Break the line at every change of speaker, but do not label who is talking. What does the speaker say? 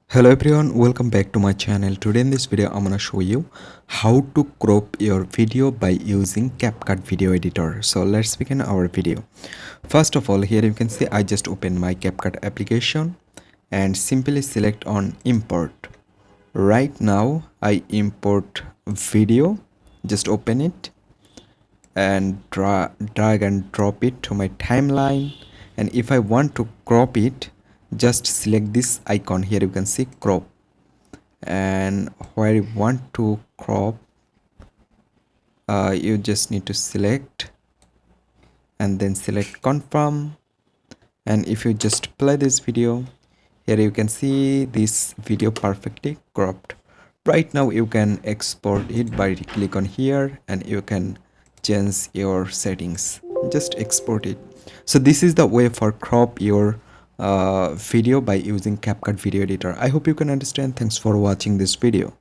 Hello everyone, welcome back to my channel. Today in this video I'm gonna show you how to crop your video by using Capcut video editor. So let's begin our video. First of all, here you can see I just opened my Capcut application and simply select on import. Right now I import video, just open it and drag and drop it to my timeline. And if I want to crop it, just select this icon here, you can see crop, and where you want to crop, you just need to select and then select confirm. And if you just play this video, here you can see this video perfectly cropped. Right now you can export it by click on here and you can change your settings, just export it. So this is the way for crop your video by using CapCut video editor. I hope you can understand. Thanks for watching this video.